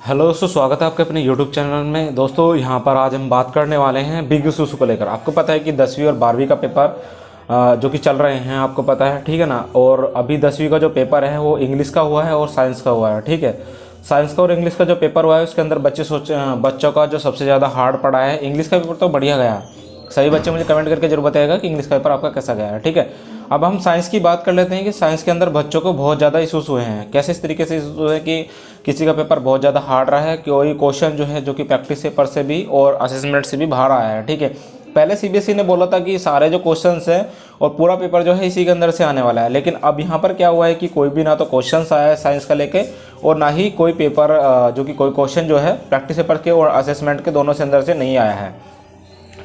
Hello दोस्तों, स्वागत है आपके अपने YouTube चैनल में। दोस्तों यहाँ पर आज हम बात करने वाले हैं बिग इशूज़ को लेकर। आपको पता है कि 10वीं और 12वीं का पेपर जो कि चल रहे हैं, आपको पता है, ठीक है ना। और अभी 10वीं का जो पेपर है वो इंग्लिश का हुआ है और साइंस का हुआ है, ठीक है। साइंस का और इंग्लिश का जो पेपर हुआ है उसके अंदर बच्चों का जो सबसे ज़्यादा हार्ड पड़ा है, इंग्लिश का पेपर तो बढ़िया गया है। सभी बच्चे मुझे कमेंट करके जरूर बताएगा कि इंग्लिश का पेपर आपका कैसा गया है, ठीक है। अब हम साइंस की बात कर लेते हैं कि साइंस के अंदर बच्चों को बहुत ज़्यादा इशूज़ हुए हैं। कैसे इस तरीके से इशूज़ हुए हैं कि किसी का पेपर बहुत ज़्यादा हार्ड रहा है, कोई क्वेश्चन जो है जो कि प्रैक्टिस पेपर से भी और असेसमेंट से भी बाहर आया है, ठीक है। पहले सीबीएसई ने बोला था कि सारे जो क्वेश्चंस हैं और पूरा पेपर जो है इसी के अंदर से आने वाला है, लेकिन अब यहाँ पर क्या हुआ है कि कोई भी ना तो क्वेश्चंस आया है साइंस का लेके और ना ही कोई पेपर जो कि कोई क्वेश्चन जो है प्रैक्टिस पेपर के और असेसमेंट के दोनों से अंदर से नहीं आया है,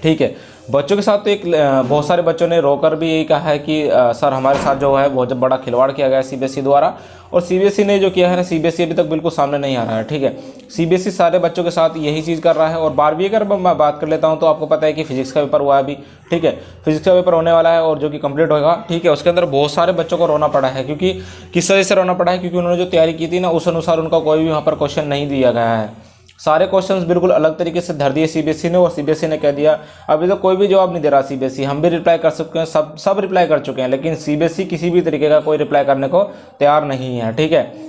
ठीक है। बच्चों के साथ तो बहुत सारे बच्चों ने रोकर भी यही कहा है कि सर हमारे साथ जो है बहुत बड़ा खिलवाड़ किया गया है सीबीएसई द्वारा। और सीबीएसई ने जो किया है ना, सीबीएसई अभी तक बिल्कुल सामने नहीं आ रहा है, ठीक है। सीबीएसई सारे बच्चों के साथ यही चीज़ कर रहा है। और 12वीं अगर मैं बात कर लेता हूँ तो आपको पता है कि फिजिक्स का पेपर हुआ है अभी, ठीक है। फिजिक्स का पेपर होने वाला है और जो कि कंप्लीट होगा, ठीक है। उसके अंदर बहुत सारे बच्चों को रोना पड़ा है, क्योंकि किस वजह से रोना पड़ा है, क्योंकि उन्होंने जो तैयारी की थी ना उस अनुसार उनका कोई भी वहाँ पर क्वेश्चन नहीं दिया गया है। सारे क्वेश्चंस बिल्कुल अलग तरीके से धर दिए सीबीएसई ने, और सीबीएसई ने कह दिया अभी तो कोई भी जवाब नहीं दे रहा सीबीएसई। हम भी रिप्लाई कर सकते हैं, सब रिप्लाई कर चुके हैं, लेकिन सीबीएसई किसी भी तरीके का कोई रिप्लाई करने को तैयार नहीं है, ठीक है।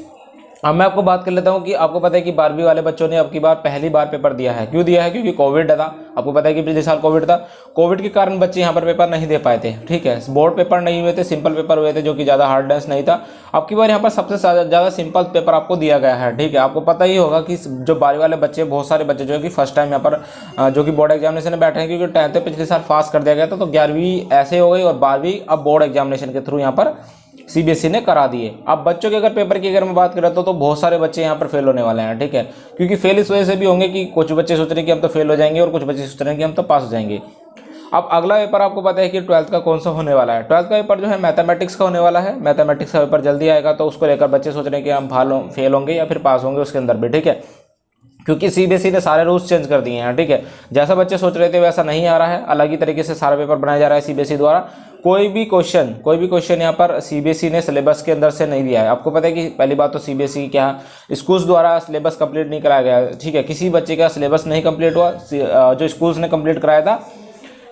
अब मैं आपको बात कर लेता हूँ कि आपको पता है कि 12वीं वाले बच्चों ने अब की बार पहली बार पेपर दिया है। क्यों दिया है? क्योंकि कोविड था। आपको पता है कि पिछले साल कोविड था। कोविड के कारण बच्चे यहाँ पर पेपर नहीं दे पाए थे, ठीक है। बोर्ड पेपर नहीं हुए थे, सिंपल पेपर हुए थे जो कि ज़्यादा हार्डनेस नहीं था। अब की बार यहाँ पर सबसे ज़्यादा सिंपल पेपर आपको दिया गया है, ठीक है। आपको पता ही होगा कि जो 12वीं वाले बच्चे, बहुत सारे बच्चे जो है कि फर्स्ट टाइम यहाँ पर जो कि बोर्ड एग्जामिनेशन में बैठे हैं, क्योंकि 10th पिछले साल पास कर दिया गया था, तो 11वीं ऐसे हो गई और 12वीं अब बोर्ड एग्जामिनेशन के थ्रू यहाँ पर सीबीएसई ने करा दिए। अब बच्चों के अगर पेपर की अगर मैं बात करें तो बहुत सारे बच्चे यहाँ पर फेल होने वाले हैं, ठीक है। क्योंकि फेल इस वजह से भी होंगे कि कुछ बच्चे सोच रहे हैं कि हम तो फेल हो जाएंगे और कुछ बच्चे सोच रहे हैं कि हम तो पास हो जाएंगे। अब अगला पेपर आपको पता है कि 12th का कौन सा होने वाला है। 12th का पेपर जो है मैथमेटिक्स का होने वाला है। मैथमेटिक्स का पेपर जल्दी आएगा, तो उसको लेकर बच्चे सोच रहे हैं कि हम फेल होंगे या फिर पास होंगे उसके अंदर भी, ठीक है। क्योंकि सीबीएसई ने सारे रूल्स चेंज कर दिए हैं, ठीक है। जैसा बच्चे सोच रहे थे वैसा नहीं आ रहा है, अलग ही तरीके से सारा पेपर बनाया जा रहा है सीबीएसई द्वारा। कोई भी क्वेश्चन यहाँ पर सीबीएसई ने सिलेबस के अंदर से नहीं दिया है। आपको पता है कि पहली बात तो सीबीएसई क्या स्कूल्स द्वारा सिलेबस कंप्लीट नहीं कराया गया, ठीक है। किसी बच्चे का सिलेबस नहीं कंप्लीट हुआ, जो स्कूल्स ने कंप्लीट कराया था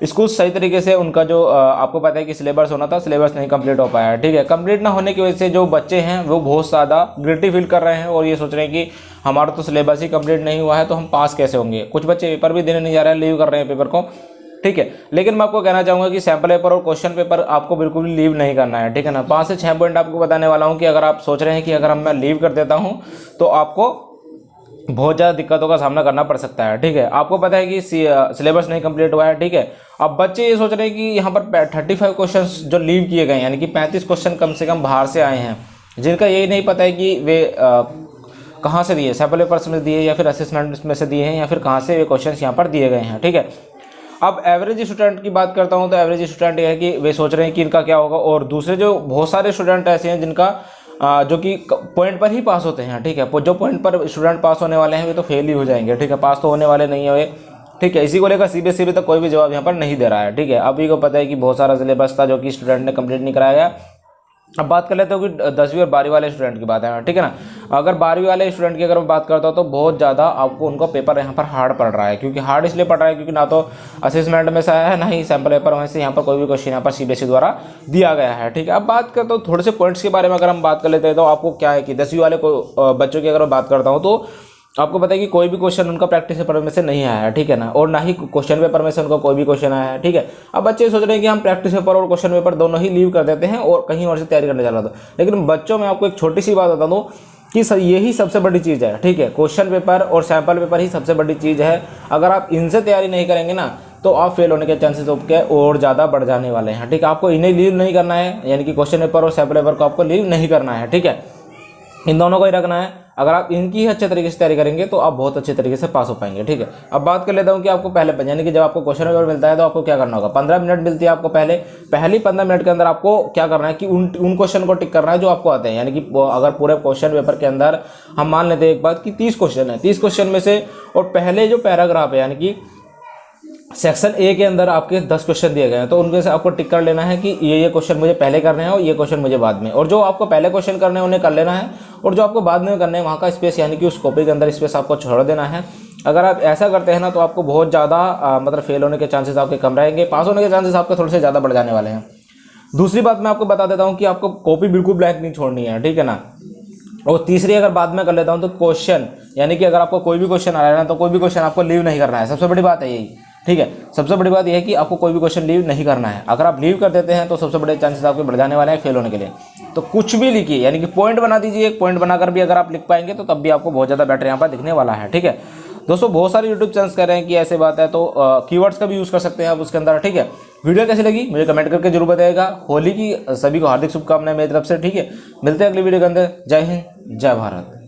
स्कूल सही तरीके से उनका जो आपको पता है कि सिलेबस होना था, सिलेबस नहीं कंप्लीट हो पाया है, ठीक है। कंप्लीट ना होने की वजह से जो बच्चे हैं वो बहुत ज़्यादा गिल्टी फील कर रहे हैं और ये सोच रहे हैं कि हमारा तो सिलेबस ही कंप्लीट नहीं हुआ है तो हम पास कैसे होंगे। कुछ बच्चे पेपर भी देने नहीं जा रहे हैं, लीव कर रहे हैं पेपर को, ठीक है। लेकिन मैं आपको कहना चाहूँगा कि सैम्पल पेपर और क्वेश्चन पेपर आपको बिल्कुल भी लीव नहीं करना है, ठीक है ना। 5 से 6 पॉइंट आपको बताने वाला हूँ कि अगर आप सोच रहे हैं कि अगर मैं लीव कर देता हूँ तो आपको बहुत ज़्यादा दिक्कतों का सामना करना पड़ सकता है, ठीक है। आपको पता है कि सिलेबस नहीं कंप्लीट हुआ है, ठीक है। अब बच्चे ये सोच रहे हैं कि यहाँ पर 35 क्वेश्चंस जो लीव किए गए, यानी कि 35 क्वेश्चन कम से कम बाहर से आए हैं, जिनका यही नहीं पता है कि वे कहाँ से दिए, सैम्पल पेपर्स में दिए या फिर असेसमेंट में से दिए हैं या फिर कहाँ से वे क्वेश्चन यहाँ पर दिए गए हैं, ठीक है। अब एवरेज स्टूडेंट की बात करता हूँ तो एवरेज स्टूडेंट ये है कि वे सोच रहे हैं कि इनका क्या होगा। और दूसरे जो बहुत सारे स्टूडेंट ऐसे हैं जिनका जो कि पॉइंट पर ही पास होते हैं, ठीक है। जो पॉइंट पर स्टूडेंट पास होने वाले हैं वे तो फेल ही हो जाएंगे, ठीक है। पास तो होने वाले नहीं हुए, ठीक है। इसी को लेकर सीबीएसई भी तक कोई भी जवाब यहाँ पर नहीं दे रहा है, ठीक है। अभी को पता है कि बहुत सारा सिलेबस था जो कि स्टूडेंट ने कंप्लीट नहीं कराया गया। अब बात कर लेते हो कि 10वीं और 12वीं वाले स्टूडेंट की बात है, ठीक है ना। अगर 12वीं वाले स्टूडेंट की अगर मैं बात करता हूँ तो बहुत ज़्यादा आपको उनका पेपर यहाँ पर हार्ड पड़ रहा है। क्योंकि हार्ड इसलिए पड़ रहा है क्योंकि ना तो असेसमेंट में से आया है, ना ही सैम्पल पेपर में से यहाँ पर कोई भी क्वेश्चन यहाँ पर सीबीएसई द्वारा दिया गया है, ठीक है। अब बात करता हूँ थोड़े से पॉइंट्स के बारे में अगर हम बात कर लेते हैं तो आपको क्या है कि 10वीं वाले बच्चों की अगर मैं बात करता हूँ तो आपको पता है कि कोई भी क्वेश्चन उनका प्रैक्टिस पेपर में से नहीं आया है, ठीक है ना। और ना ही क्वेश्चन पेपर में से उनका कोई भी क्वेश्चन आया है, ठीक है। अब बच्चे सोच रहे हैं कि हम प्रैक्टिस पेपर और क्वेश्चन पेपर दोनों ही लीव कर देते हैं और कहीं और से तैयारी करने चला था। लेकिन बच्चों में आपको एक छोटी सी बात बता दूं कि यही सबसे बड़ी चीज़ है, ठीक है। क्वेश्चन पेपर और सैम्पल पेपर ही सबसे बड़ी चीज़ है। अगर आप इनसे तैयारी नहीं करेंगे ना तो आप फेल होने के चांसेस आपके और ज़्यादा बढ़ जाने वाले हैं, ठीक है। आपको इन्हें लीव नहीं करना है, यानी कि क्वेश्चन पेपर और सैम्पल पेपर को आपको लीव नहीं करना है, ठीक है। इन दोनों को ही रखना है। अगर आप इनकी अच्छे तरीके से तैयारी करेंगे तो आप बहुत अच्छे तरीके से पास हो पाएंगे, ठीक है। अब बात कर लेता हूँ कि आपको पहले, यानी कि जब आपको क्वेश्चन पेपर मिलता है तो आपको क्या करना होगा। 15 मिनट मिलती है आपको पहली 15 मिनट के अंदर आपको क्या करना है कि उन क्वेश्चन को टिक करना है जो आपको आते हैं। यानी कि अगर पूरे क्वेश्चन पेपर के अंदर हम मान लेते हैं एक बात कि 30 क्वेश्चन है, 30 क्वेश्चन में से और पहले जो पैराग्राफ है यानी कि सेक्शन ए के अंदर आपके 10 क्वेश्चन दिए गए हैं, तो उनमें से आपको टिक कर लेना है कि ये क्वेश्चन मुझे पहले करने हैं और ये क्वेश्चन मुझे बाद में। और जो आपको पहले क्वेश्चन करने हैं उन्हें कर लेना है और जो आपको बाद में करना है वहाँ का स्पेस यानी कि उस कॉपी के अंदर स्पेस आपको छोड़ देना है। अगर आप ऐसा करते हैं ना तो आपको बहुत ज़्यादा मतलब फेल होने के चांसेस आपके कम रहेंगे, पास होने के चांसेस आपके थोड़े से ज़्यादा बढ़ जाने वाले हैं। दूसरी बात मैं आपको बता देता हूँ कि आपको कॉपी बिल्कुल ब्लैंक नहीं छोड़नी है, ठीक है ना। और तीसरी अगर बाद में कर लेता हूँ तो क्वेश्चन, यानी कि अगर आपको कोई भी क्वेश्चन आ रहा है ना तो कोई भी क्वेश्चन आपको लीव नहीं करना है। सबसे बड़ी बात है यही, ठीक है। सबसे बड़ी बात यह है कि आपको कोई भी क्वेश्चन लीव नहीं करना है। अगर आप लीव कर देते हैं तो सबसे बड़े चांसेस आपके बढ़ जाने वाले हैं फेल होने के लिए। तो कुछ भी लिखिए, यानी कि पॉइंट बना दीजिए, एक पॉइंट बनाकर भी अगर आप लिख पाएंगे तो तब भी आपको बहुत ज़्यादा बेटर यहाँ पर दिखने वाला है, ठीक है। दोस्तों बहुत सारे यूट्यूब चैनल्स कह रहे हैं कि ऐसे बात है तो कीवर्ड्स का भी यूज़ कर सकते हैं आप उसके अंदर, ठीक है। वीडियो कैसी लगी मुझे कमेंट करके जरूर बताइएगा। होली की सभी को हार्दिक शुभकामनाएं मेरी तरफ से, ठीक है। मिलते हैं अगली वीडियो के अंदर। जय हिंद, जय भारत।